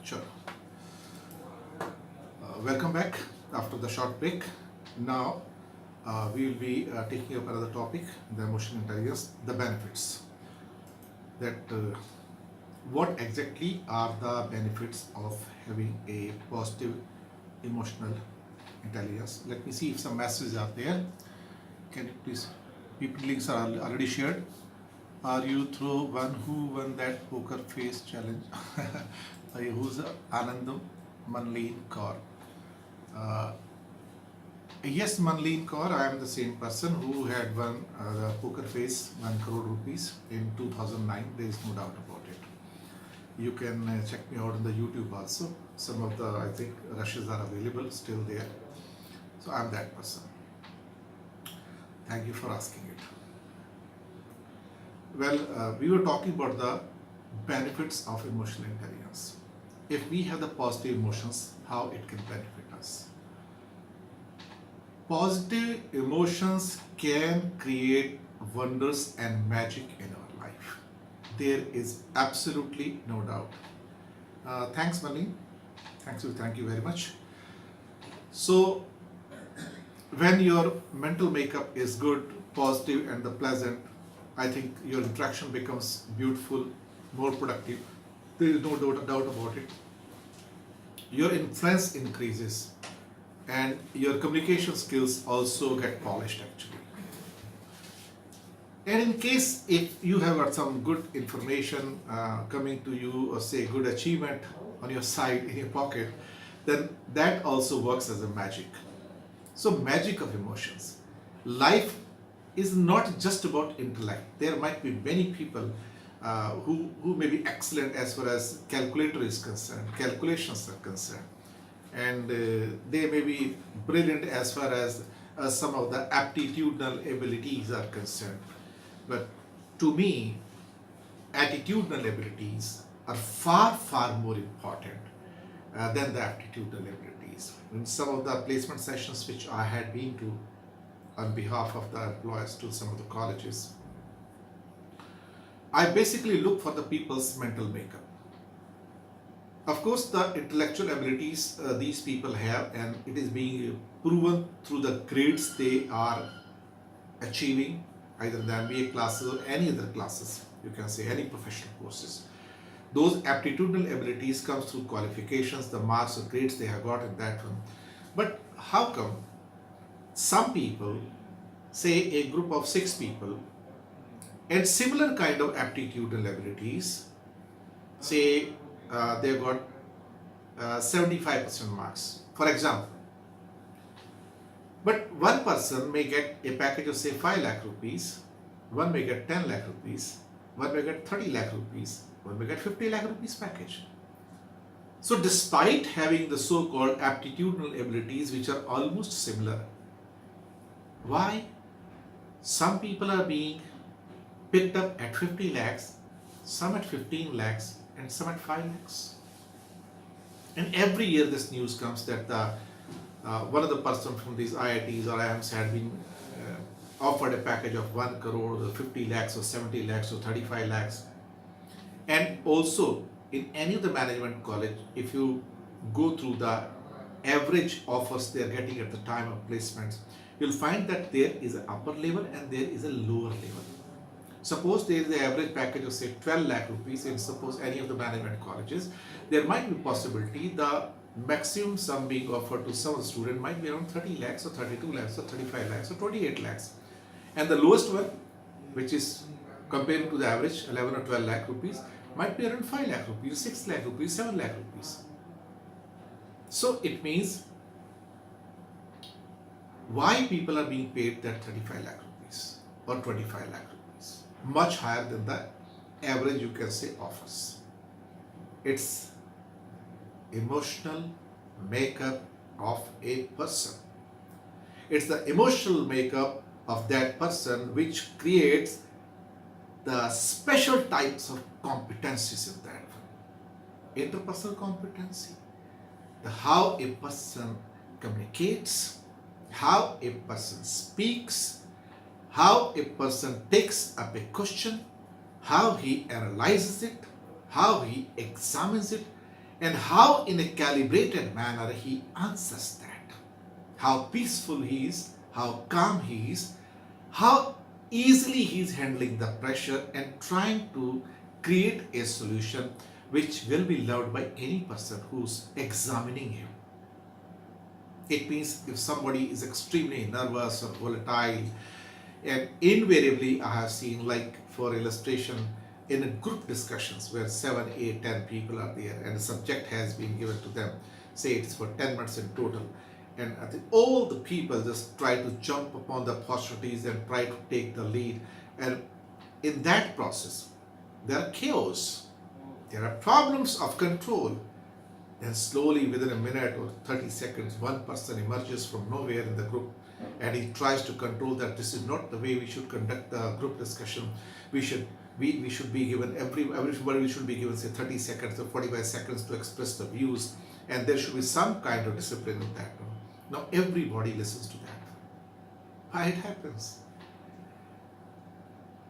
Sure. Welcome back after the short break. Now we will be taking up another topic, the emotional intelligence, the benefits. That what exactly are the benefits of having a positive emotional intelligence? Let me see if some messages are there. Can you please? People links are already shared. Are you through one who won that poker face challenge? Who's Anandam Manleen Kaur? Uh, yes, Manleen Kaur, I am the same person who had won the poker face 1 crore rupees in 2009. There is no doubt about it. You can check me out on the YouTube also. Some of the, I think, rushes are available still there. So I am that person. Thank you for asking it. Well, we were talking about the benefits of emotional intelligence. If we have the positive emotions, how it can benefit us. Positive emotions can create wonders and magic in our life. There is absolutely no doubt. Thanks, Malin. Thank you very much. So, when your mental makeup is good, positive, and the pleasant, I think your interaction becomes beautiful, more productive. There is no doubt about it. Your influence increases and your communication skills also get polished actually. And in case if you have got some good information coming to you, or say good achievement on your side in your pocket, then that also works as a magic. So magic of emotions. Life is not just about intellect. There might be many people who may be excellent as far as calculator is concerned, calculations are concerned, and they may be brilliant as far as some of the aptitudinal abilities are concerned. But to me, attitudinal abilities are far more important than the aptitudinal abilities. In some of the placement sessions which I had been to on behalf of the employers to some of the colleges, I basically look for the people's mental makeup. Of course, the intellectual abilities these people have, and it is being proven through the grades they are achieving, either the MBA classes or any other classes, you can say any professional courses. Those aptitudinal abilities comes through qualifications, the marks or grades they have got in that one. But how come some people, say a group of 6 people, and similar kind of aptitudinal abilities, say they got 75% marks, for example. But one person may get a package of say 5 lakh rupees, one may get 10 lakh rupees, one may get 30 lakh rupees, one may get 50 lakh rupees package. So despite having the so-called aptitudinal abilities which are almost similar, why some people are being picked up at 50 lakhs, some at 15 lakhs, and some at 5 lakhs? And every year this news comes that one of the person from these IITs or IIMs had been offered a package of 1 crore or 50 lakhs or 70 lakhs or 35 lakhs. And also in any of the management college, if you go through the average offers they are getting at the time of placements, you'll find that there is an upper level and there is a lower level. Suppose there is an average package of say 12 lakh rupees in suppose any of the management colleges, there might be possibility the maximum sum being offered to some student might be around 30 lakhs or 32 lakhs or 35 lakhs or 28 lakhs. And the lowest one, which is comparing to the average 11 or 12 lakh rupees, might be around 5 lakh rupees, 6 lakh rupees, 7 lakh rupees. So it means why people are being paid that 35 lakh rupees or 25 lakh rupees, much higher than the average you can say offers. It's emotional makeup of a person. It's the emotional makeup of that person which creates the special types of competencies in that one. Interpersonal competency, the how a person communicates, how a person speaks, how a person takes up a question, how he analyzes it, how he examines it, and how in a calibrated manner he answers that. How peaceful he is, how calm he is, how easily he is handling the pressure and trying to create a solution which will be loved by any person who's examining him. It means if somebody is extremely nervous or volatile, and invariably I have seen, like for illustration, in a group discussions where 7, 8, 10 people are there and a subject has been given to them, say it's for 10 minutes in total, and I think all the people just try to jump upon the opportunities and try to take the lead, and in that process there are chaos, there are problems of control. Then slowly within a minute or 30 seconds, one person emerges from nowhere in the group and he tries to control that this is not the way we should conduct the group discussion. We should be given everybody should be given say 30 seconds or 45 seconds to express the views, and there should be some kind of discipline in that. Now everybody listens to that. Why it happens?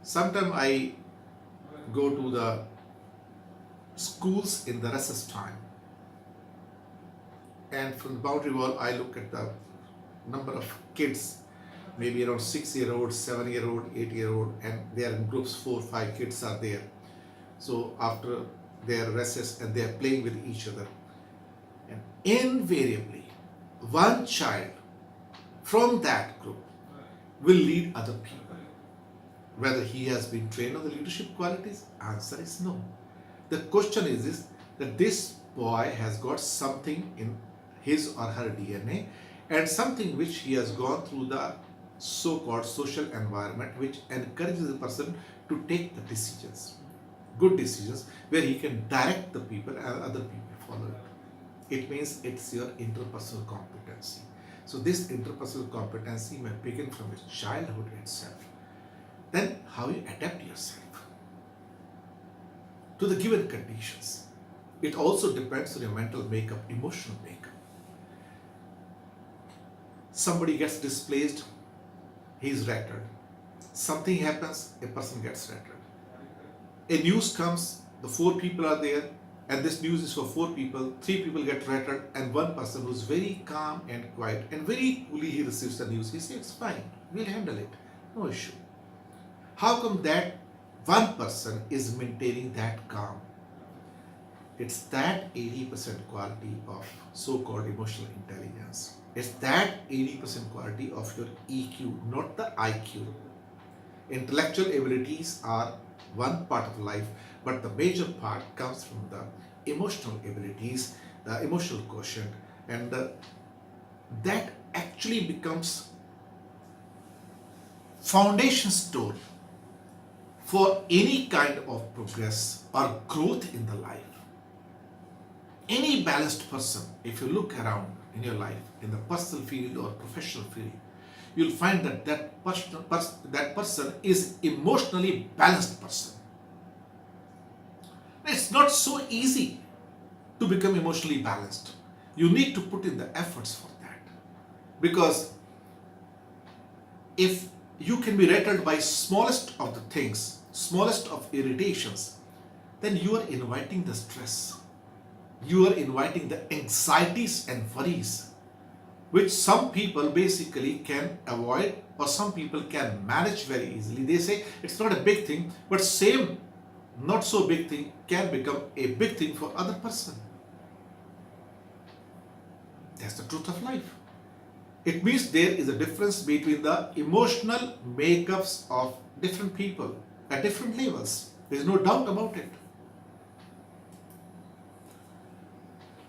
Sometimes I go to the schools in the recess time, and from the boundary wall I look at the number of kids, maybe around 6-year-old, 7-year-old, 8-year-old, and they are in groups, 4 or 5 kids are there. So after their recess and they are playing with each other, and invariably one child from that group will lead other people. Whether he has been trained on the leadership qualities, answer is no. The question is that this boy has got something in his or her DNA, and something which he has gone through the so-called social environment which encourages the person to take the decisions, good decisions, where he can direct the people and other people follow it. It means it's your interpersonal competency. So this interpersonal competency may begin from his childhood itself. Then how you adapt yourself to the given conditions. It also depends on your mental makeup, emotional makeup. Somebody gets displaced, he is rattled. Something happens, a person gets rattled. A news comes, the 4 people are there, and this news is for 4 people, 3 people get rattled, and one person who's very calm and quiet, and very coolly he receives the news. He says, it's fine, we'll handle it, no issue. How come that one person is maintaining that calm? It's that 80% quality of so-called emotional intelligence. It's that 80% quality of your EQ, not the IQ. Intellectual abilities are one part of life, but the major part comes from the emotional abilities, the emotional quotient, and that actually becomes foundation stone for any kind of progress or growth in the life. Any balanced person, if you look around in your life, in the personal field or professional field, you'll find that that person is emotionally balanced person. It's not so easy to become emotionally balanced. You need to put in the efforts for that. Because if you can be rattled by smallest of the things, smallest of irritations, then you are inviting the stress. You are inviting the anxieties and worries, which some people basically can avoid, or some people can manage very easily. They say it's not a big thing, but same not so big thing can become a big thing for other person. That's the truth of life. It means there is a difference between the emotional makeups of different people at different levels. There is no doubt about it.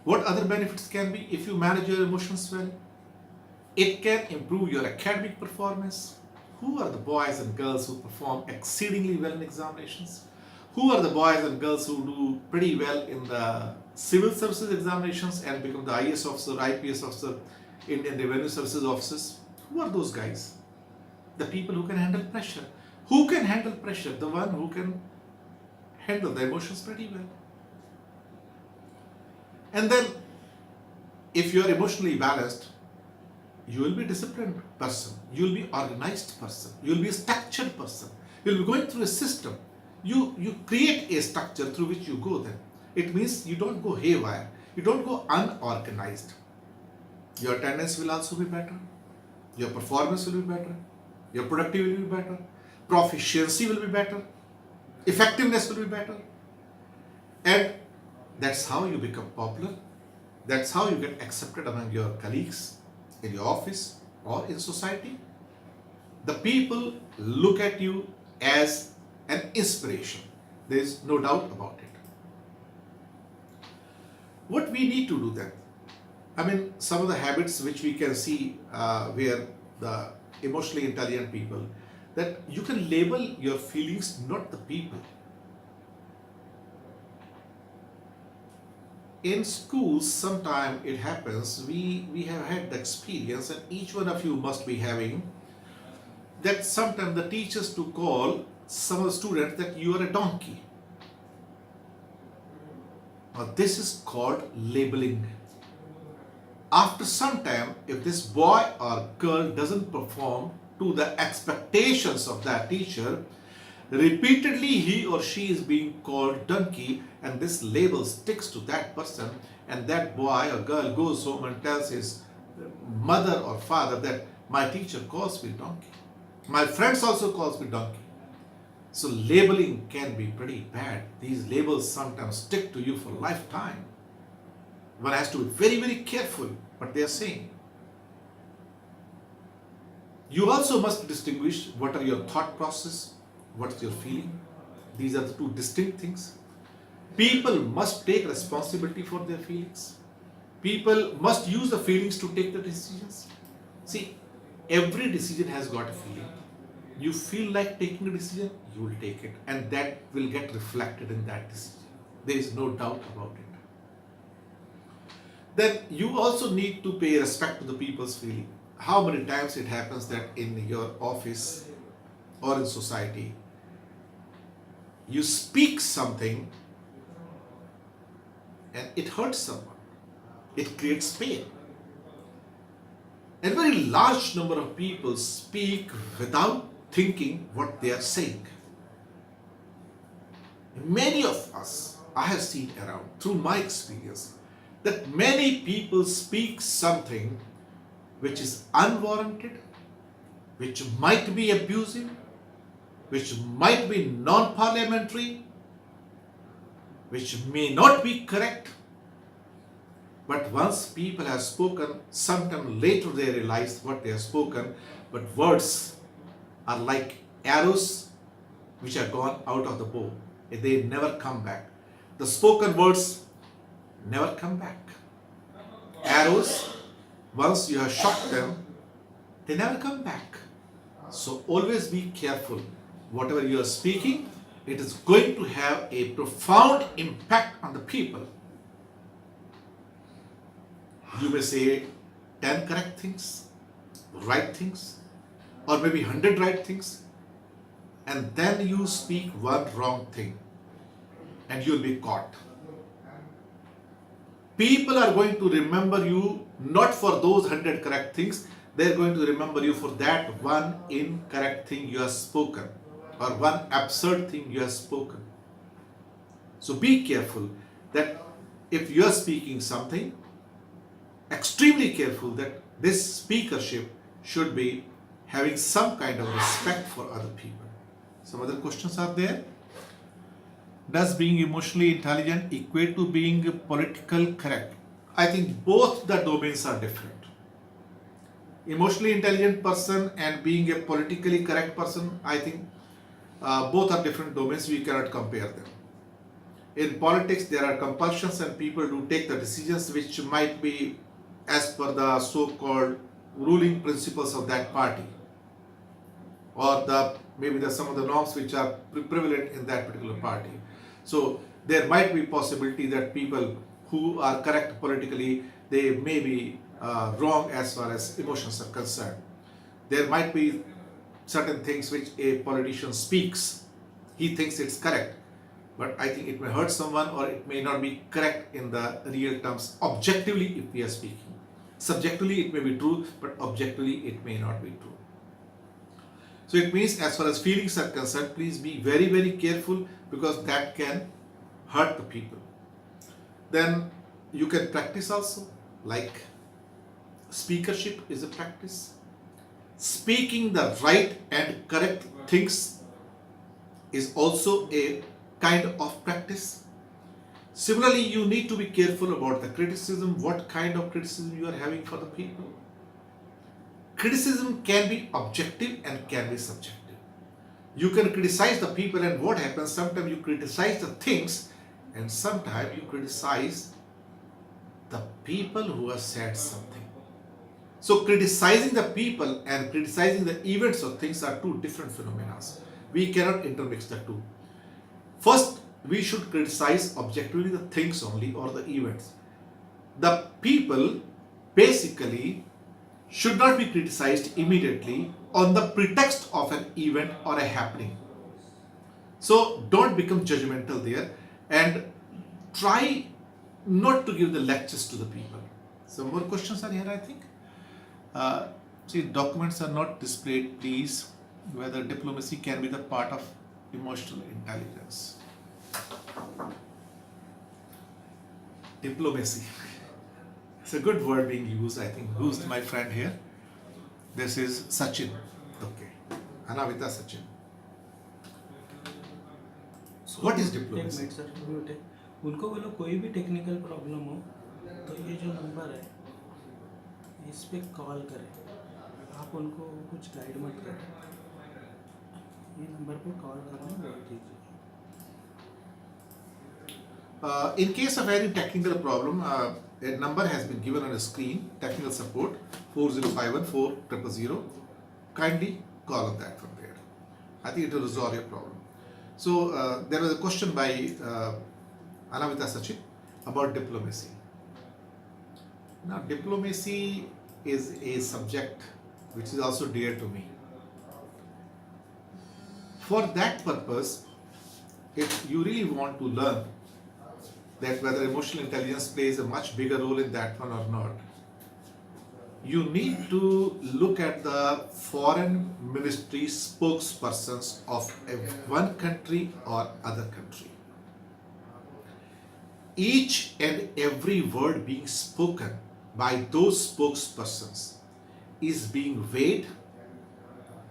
What other benefits can be if you manage your emotions well? It can improve your academic performance. Who are the boys and girls who perform exceedingly well in examinations? Who are the boys and girls who do pretty well in the civil services examinations and become the IAS officer, IPS officer, Indian Revenue Services officers? Who are those guys? The people who can handle pressure. Who can handle pressure? The one who can handle the emotions pretty well. And then, if you are emotionally balanced, you will be a disciplined person. You will be organized person. You will be a structured person. You will be going through a system. You create a structure through which you go then. It means you don't go haywire, you don't go unorganized. Your attendance will also be better, your performance will be better, your productivity will be better, proficiency will be better, effectiveness will be better. And that's how you become popular. That's how you get accepted among your colleagues, in your office or in society. The people look at you as an inspiration. There is no doubt about it. What we need to do then? I mean, some of the habits which we can see where the emotionally intelligent people, that you can label your feelings, not the people. In schools, sometime it happens, we have had the experience, and each one of you must be having, that sometimes the teachers to call some of the students that you are a donkey. Now this is called labeling. After some time, if this boy or girl doesn't perform to the expectations of that teacher, repeatedly he or she is being called donkey, and this label sticks to that person, and that boy or girl goes home and tells his mother or father that my teacher calls me donkey, my friends also calls me donkey. So labeling can be pretty bad. These labels sometimes stick to you for lifetime. One has to be very, very careful what they are saying. You also must distinguish what are your thought process, what's your feeling. These are the two distinct things. People must take responsibility for their feelings. People must use the feelings to take the decisions. See, every decision has got a feeling. You feel like taking a decision, you will take it, and that will get reflected in that decision. There is no doubt about it. Then you also need to pay respect to the people's feeling. How many times it happens that in your office or in society, you speak something and it hurts someone, it creates pain. A very large number of people speak without thinking what they are saying. Many of us, I have seen around through my experience, that many people speak something which is unwarranted, which might be abusive, which might be non-parliamentary, which may not be correct. But once people have spoken, sometime later they realize what they have spoken, but words are like arrows which are gone out of the bow. They never come back. The spoken words never come back. Arrows, once you have shot them, they never come back. So always be careful. Whatever you are speaking, it is going to have a profound impact on the people. You may say 10 correct things, right things, or maybe 100 right things, and then you speak one wrong thing, and you'll be caught. People are going to remember you not for those 100 correct things, they're going to remember you for that one incorrect thing you have spoken, or one absurd thing you have spoken. So be careful that if you are speaking something, extremely careful that this speakership should be having some kind of respect for other people. Some other questions are there. Does being emotionally intelligent equate to being politically correct? I think both the domains are different. Emotionally intelligent person and being a politically correct person, I think both are different domains. We cannot compare them. In politics, there are compulsions and people do take the decisions which might be as per the so-called ruling principles of that party, or maybe some of the norms which are prevalent in that particular party. So there might be possibility that people who are correct politically, they may be wrong as far as emotions are concerned. There might be certain things which a politician speaks, he thinks it's correct, but I think it may hurt someone, or it may not be correct in the real terms objectively if we are speaking. Subjectively it may be true, but objectively it may not be true. So it means as far as feelings are concerned, please be very, very careful, because that can hurt the people. Then you can practice also, like speakership is a practice. Speaking the right and correct things is also a kind of practice. Similarly, you need to be careful about the criticism, what kind of criticism you are having for the people. Criticism can be objective and can be subjective. You can criticize the people, and what happens, sometimes you criticize the things and sometimes you criticize the people who have said something. So criticizing the people and criticizing the events or things are two different phenomena. We cannot intermix the two. First, we should criticize objectively the things only or the events. The people basically should not be criticized immediately on the pretext of an event or a happening. So don't become judgmental there and try not to give the lectures to the people. Some more questions are here, I think. See, documents are not displayed, please. Whether diplomacy can be the part of emotional intelligence. Diplomacy. It's a good word being used, I think. Who's my friend here? This is Sachin. Okay. Anavita Sachin. So what is diplomacy? एक minute sir, mute है। उनको बोलो कोई भी technical problem हो तो ये जो नंबर है इस पे कॉल करें। आप उनको कुछ गाइड मत करें, ये नंबर पे कॉल करना बोल दीजिए। In case of any technical problem, a number has been given on the screen, technical support 40514000. Kindly call on that from there. I think it will resolve your problem. So there was a question by Anavita Sachin about diplomacy. Now diplomacy is a subject which is also dear to me. For that purpose, if you really want to learn that whether emotional intelligence plays a much bigger role in that one or not, you need to look at the foreign ministry spokespersons of one country or other country. Each and every word being spoken by those spokespersons is being weighed,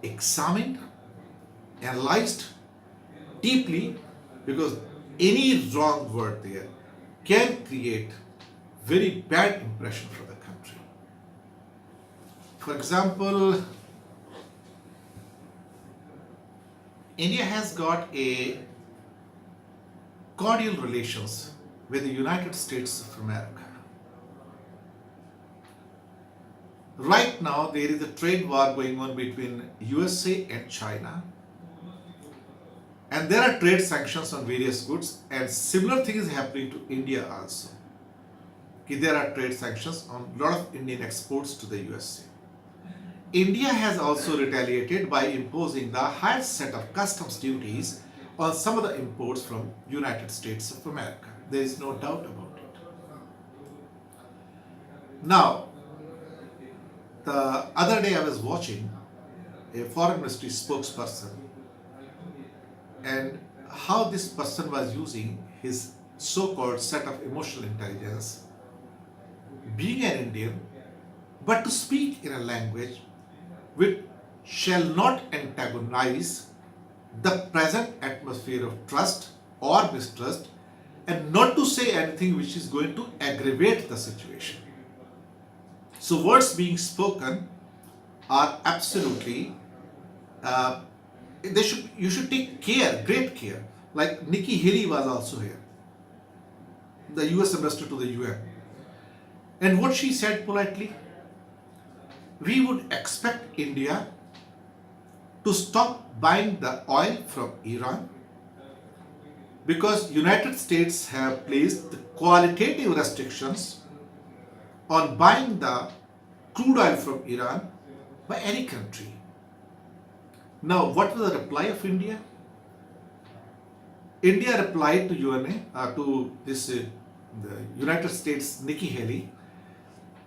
examined, analyzed deeply, because any wrong word there can create very bad impression for the country. For example, India has got a cordial relations with the United States of America. Right now, there is a trade war going on between USA and China, and there are trade sanctions on various goods, and similar thing is happening to India also. There are trade sanctions on a lot of Indian exports to the USA. India has also retaliated by imposing the highest set of customs duties on some of the imports from United States of America. There is no doubt about it. Now, the other day I was watching a foreign ministry spokesperson and how this person was using his so-called set of emotional intelligence, being an Indian, but to speak in a language which shall not antagonize the present atmosphere of trust or mistrust, and not to say anything which is going to aggravate the situation. So words being spoken are absolutely, you should take care, great care. Like Nikki Haley was also here, the US ambassador to the UN. And what she said politely, we would expect India to stop buying the oil from Iran because United States have placed the qualitative restrictions on buying the crude oil from Iran by any country. Now, what was the reply of India? India replied to the United States, Nikki Haley,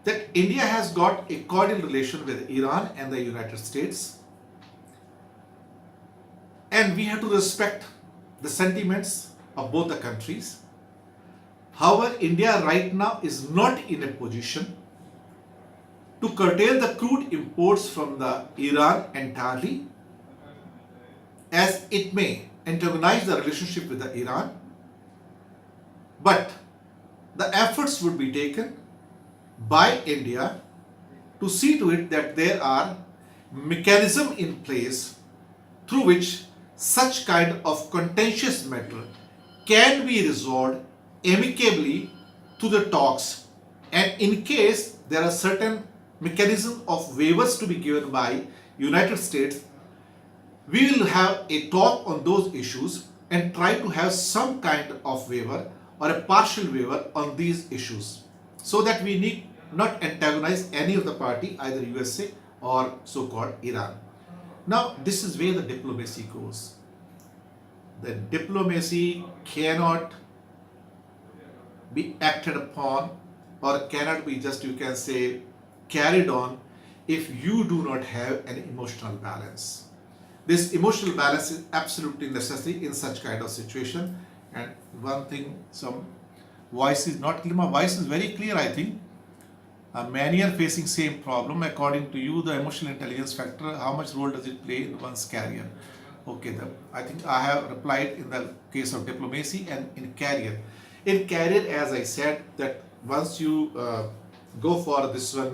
that India has got a cordial relation with Iran and the United States, and we have to respect the sentiments of both the countries. However, India right now is not in a position to curtail the crude imports from the Iran entirely, as it may antagonize the relationship with the Iran. But the efforts would be taken by India to see to it that there are mechanisms in place through which such kind of contentious matter can be resolved amicably through the talks, and in case there are certain mechanism of waivers to be given by United States, we will have a talk on those issues and try to have some kind of waiver or a partial waiver on these issues, so that we need not antagonize any of the party, either USA or so-called Iran. Now, this is where the diplomacy goes. The diplomacy cannot be acted upon or cannot be just, you can say, carried on if you do not have an emotional balance. This emotional balance is absolutely necessary in such kind of situation. And one thing, some voice is not clear. My voice is very clear, I think. Many are facing same problem. According to you, the emotional intelligence factor, how much role does it play in one's career? Okay, I think I have replied in the case of diplomacy and in career. In career, as I said, that once you go for this one,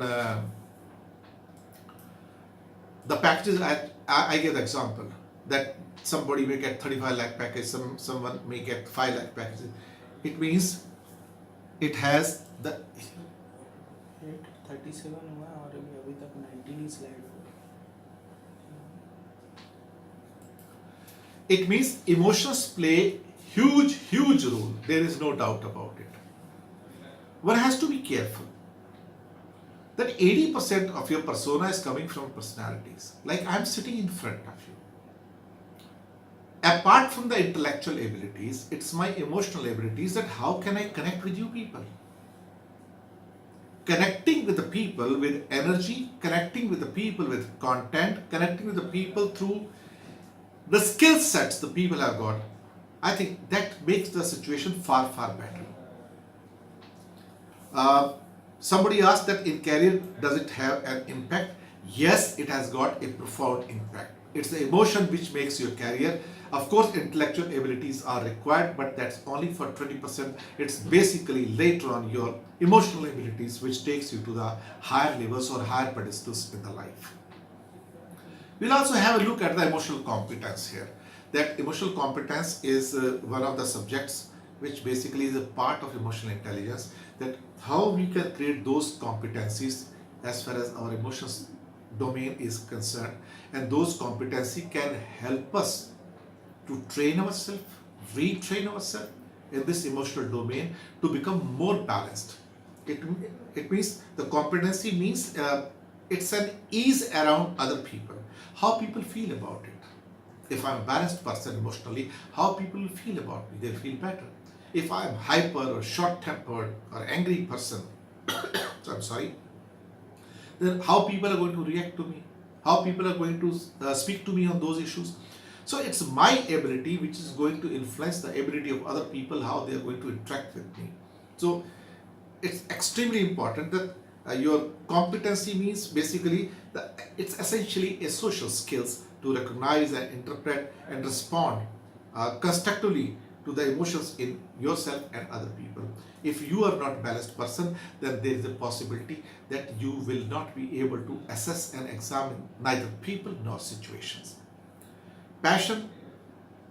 the packages, I give the example that somebody may get 35 lakh package, someone may get 5 lakh packages. It means it has the 37 हुआ और अभी तक 19 ही slide हुआ. It means emotions play huge role. There is no doubt about it. One has to be careful that 80% of your persona is coming from personalities. Like I'm sitting in front of you. Apart from the intellectual abilities, it's my emotional abilities that how can I connect with you people? Connecting with the people with energy, connecting with the people with content, connecting with the people through the skill sets the people have got, I think that makes the situation far better. Somebody asked that in career, does it have an impact? Yes, it has got a profound impact. It's the emotion which makes your career. Of course, intellectual abilities are required, but that's only for 20%. It's basically later on your emotional abilities which takes you to the higher levels or higher pedestals in the life. We'll also have a look at the emotional competence here. That emotional competence is one of the subjects which basically is a part of emotional intelligence, that how we can create those competencies as far as our emotions domain is concerned, and those competency can help us to train ourselves, retrain ourselves in this emotional domain to become more balanced. It means the competency means it's an ease around other people, how people feel about it. If I'm a balanced person emotionally, how people will feel about me, they'll feel better. If I'm hyper or short-tempered or angry person, so I'm sorry, then how people are going to react to me, how people are going to speak to me on those issues. So it's my ability which is going to influence the ability of other people, how they are going to interact with me. So it's extremely important that your competency means basically it's essentially a social skills to recognize and interpret and respond constructively to the emotions in yourself and other people. If you are not balanced person, then there is a possibility that you will not be able to assess and examine neither people nor situations. Passion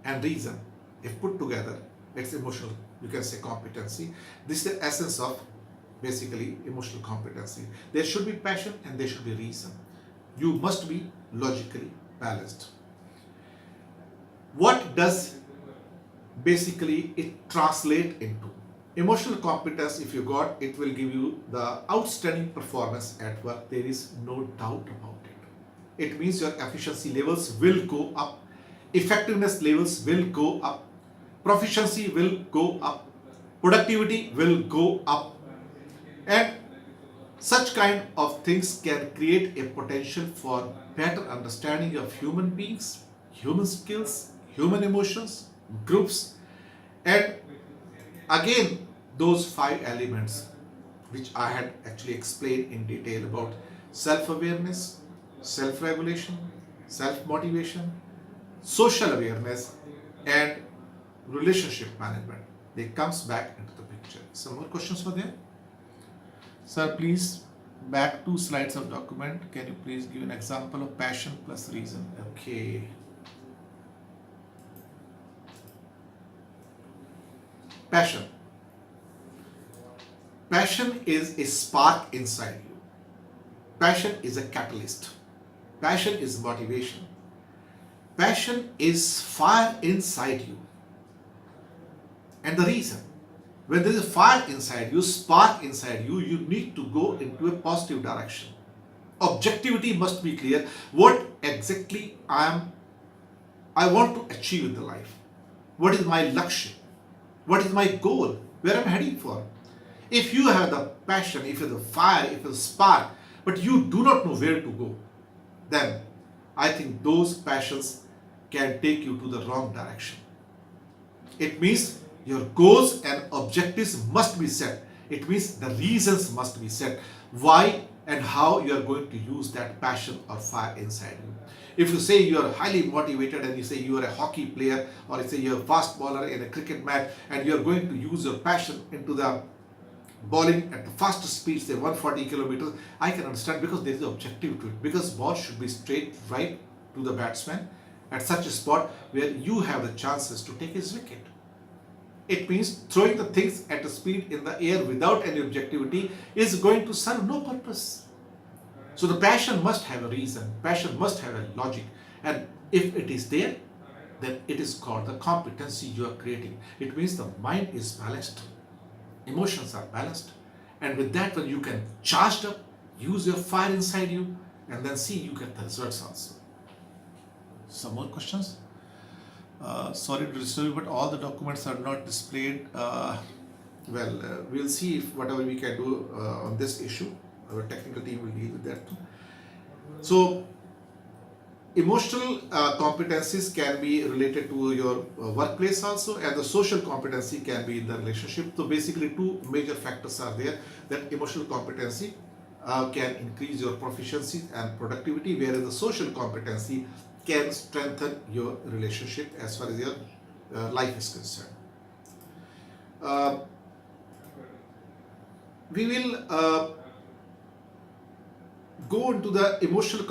and reason, if put together, it's emotional, you can say, competency. This is the essence of basically emotional competency. There should be passion and there should be reason. You must be logically balanced. What does basically it translate into? Emotional competence, if you got, it will give you the outstanding performance at work. There is no doubt about it. It means your efficiency levels will go up, effectiveness levels will go up, proficiency will go up, productivity will go up, and such kind of things can create a potential for better understanding of human beings, human skills, human emotions, groups, and again those 5 elements which I had actually explained in detail about self-awareness, self-regulation, self-motivation, social awareness, and relationship management. They comes back into the picture. Some more questions were there? Sir, please, back 2 slides of document. Can you please give an example of passion plus reason? Okay. Passion. Passion is a spark inside you. Passion is a catalyst. Passion is motivation. Passion is fire inside you. And the reason, when there is a fire inside you, spark inside you, you need to go into a positive direction. Objectivity must be clear. What exactly I want to achieve in the life. What is my lakshya? What is my goal? Where I'm heading for? If you have the passion, if you have the fire, if you have the spark, but you do not know where to go, then I think those passions can take you to the wrong direction. It means your goals and objectives must be set. It means the reasons must be set. Why and how you are going to use that passion or fire inside you. If you say you are highly motivated and you say you are a hockey player, or you say you are a fast bowler in a cricket match, and you are going to use your passion into the bowling at the fastest speed, say 140 kilometers, I can understand, because there is an objective to it. Because ball should be straight right to the batsman at such a spot where you have the chances to take his wicket. It means throwing the things at a speed in the air without any objectivity is going to serve no purpose. So the passion must have a reason, passion must have a logic, and if it is there, then it is called the competency you are creating. It means the mind is balanced, emotions are balanced, and with that, when you can charge up, use your fire inside you, and then see you get the results also. Some more questions? Sorry to disturb you, but all the documents are not displayed. We'll see if whatever we can do on this issue. Our technical team will deal with that too. So, emotional competencies can be related to your workplace also, and the social competency can be in the relationship. So basically 2 major factors are there, that emotional competency can increase your proficiency and productivity, whereas the social competency can strengthen your relationship as far as your life is concerned. We will go into the emotional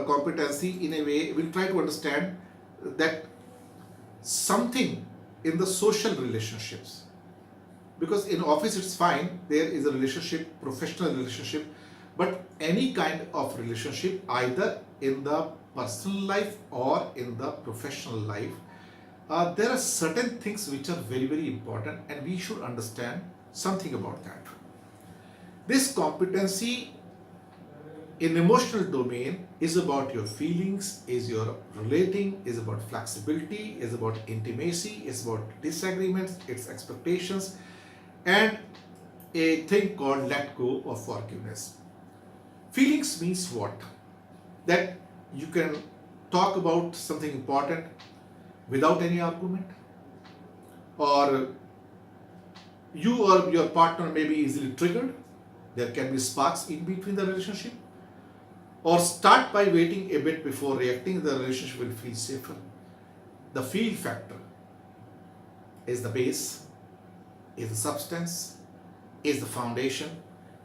competency in a way. We'll try to understand that something in the social relationships, because in office it's fine, there is a relationship, professional relationship, but any kind of relationship, either in the personal life or in the professional life, there are certain things which are very, very important, and we should understand something about that. This competency in emotional domain is about your feelings, is your relating, is about flexibility, is about intimacy, is about disagreements, its expectations, and a thing called let go or forgiveness. Feelings means what? That you can talk about something important without any argument, or you or your partner may be easily triggered. There can be sparks in between the relationship, or start by waiting a bit before reacting. The relationship will feel safer. The feel factor is the base, is the substance, is the foundation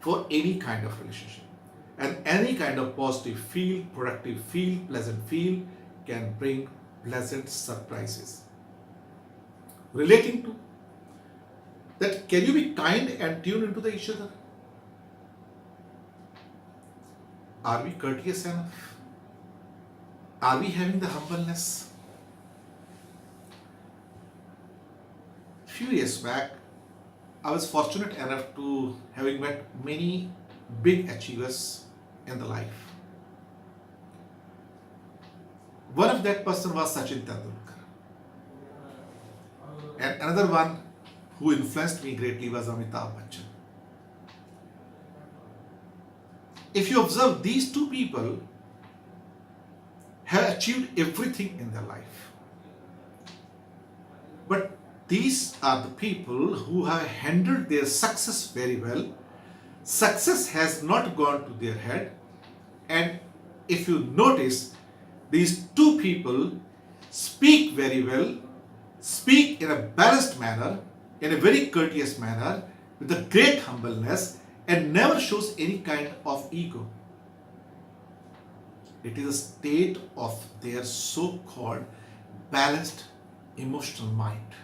for any kind of relationship. And any kind of positive feel, productive feel, pleasant feel can bring pleasant surprises. Relating to that, can you be kind and tune into each other? Are we courteous enough? Are we having the humbleness? Few years back, I was fortunate enough to having met many big achievers in the life. One of that person was Sachin Tendulkar, and another one who influenced me greatly was Amitabh Bachchan. If you observe, these 2 people have achieved everything in their life, but these are the people who have handled their success very well. Success has not gone to their head. And if you notice, these two people speak very well, speak in a balanced manner, in a very courteous manner, with a great humbleness, and never shows any kind of ego. It is a state of their so-called balanced emotional mind,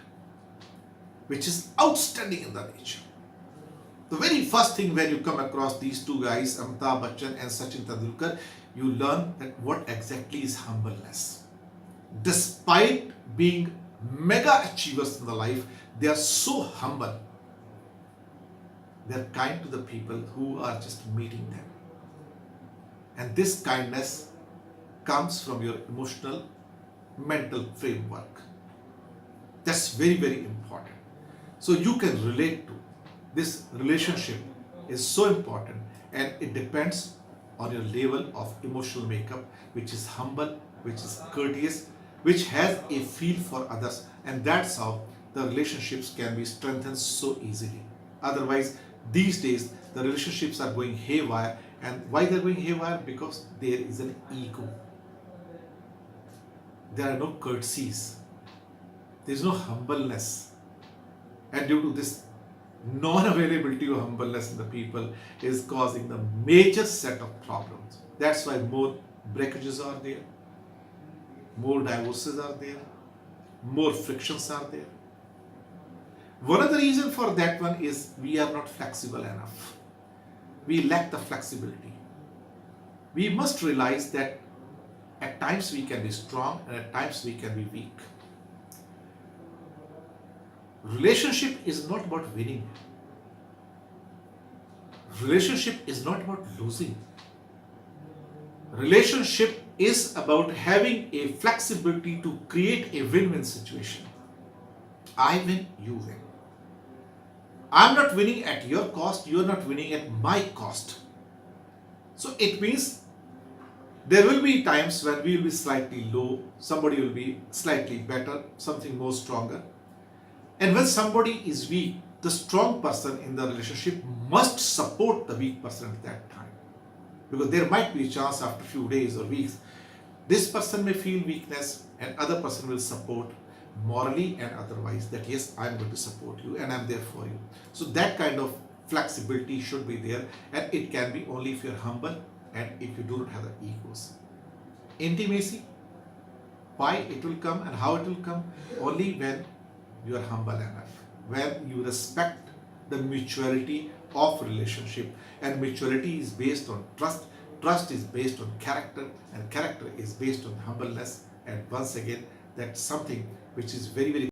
which is outstanding in the nature. The very first thing when you come across these two guys, Amitabh Bachchan and Sachin Tendulkar, you learn that what exactly is humbleness. Despite being mega achievers in the life, they are so humble. They are kind to the people who are just meeting them. And this kindness comes from your emotional, mental framework. That's very, very important. So you can relate to this relationship is so important, and it depends on your level of emotional makeup, which is humble, which is courteous, which has a feel for others, and that's how the relationships can be strengthened so easily. Otherwise, these days the relationships are going haywire, and why they're going haywire? Because there is an ego. There are no courtesies. There is no humbleness, and due to this non-availability of humbleness in the people is causing the major set of problems. That's why more breakages are there, more divorces are there, more frictions are there. One of the reasons for that one is we are not flexible enough. We lack the flexibility. We must realize that at times we can be strong and at times we can be weak. Relationship is not about winning. Relationship is not about losing. Relationship is about having a flexibility to create a win-win situation. I win, you win. I'm not winning at your cost, you're not winning at my cost. So it means there will be times when we will be slightly low, somebody will be slightly better, something more stronger. And when somebody is weak, the strong person in the relationship must support the weak person at that time. Because there might be a chance after a few days or weeks, this person may feel weakness and other person will support morally and otherwise that yes, I'm going to support you and I'm there for you. So that kind of flexibility should be there, and it can be only if you're humble and if you do not have the egos. Intimacy, why it will come and how it will come? Only when you are humble enough, when you respect the mutuality of relationship, and mutuality is based on trust is based on character, and character is based on humbleness. And once again, that's something which is very, very